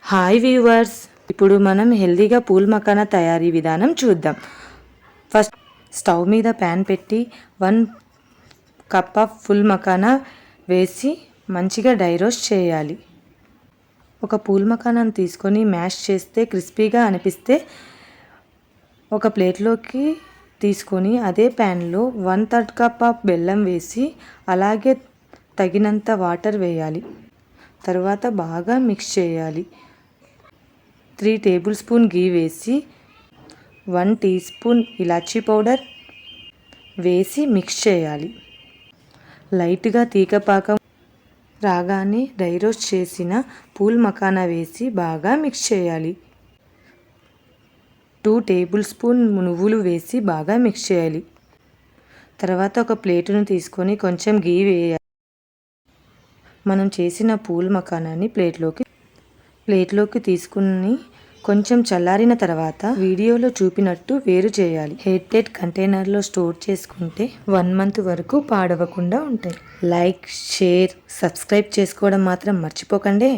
Hi viewers, ఇప్పుడు మనం హెల్దీగా పూల్ మకానా తయారీ విధానం చూద్దాం. ఫస్ట్ స్టవ్ మీద ప్యాన్ పెట్టి 1 కప్ ఆఫ్ ఫుల్ మకానా వేసి మంచిగా డ్రై రోస్ట్ చేయాలి. ఒక పూల్ మకానాను తీసుకొని మ్యాష్ చేస్తే క్రిస్పీగా అనిపిస్తే ఒక ప్లేట్లోకి తీసుకొని అదే ప్యాన్లో 1/3 కప్ ఆఫ్ బెల్లం వేసి అలాగే తగినంత వాటర్ వేయాలి. తర్వాత బాగా మిక్స్ చేయాలి. 3 టేబుల్ స్పూన్ గీ వేసి 1 టీ స్పూన్ ఇలాచీ పౌడర్ వేసి మిక్స్ చేయాలి. లైట్గా తీగపాకం రాగానే డ్రై రోస్ట్ చేసిన పూల్ మకానా వేసి బాగా మిక్స్ చేయాలి. 2 టేబుల్ స్పూన్ నువ్వులు వేసి బాగా మిక్స్ చేయాలి. తర్వాత ఒక ప్లేటును తీసుకొని కొంచెం గీ వేయాలి. మనం చేసిన పూల్ మకానాని ప్లేట్లోకి తీసుకుని కొంచెం చల్లారిన తర్వాత వీడియోలో చూపినట్టు వేరు చేయాలి. ఎయిర్ టైట్ కంటైనర్లో స్టోర్ చేసుకుంటే 1 మంత్ వరకు పాడవకుండా ఉంటాయి. లైక్, షేర్, సబ్స్క్రైబ్ చేసుకోవడం మాత్రం మర్చిపోకండి.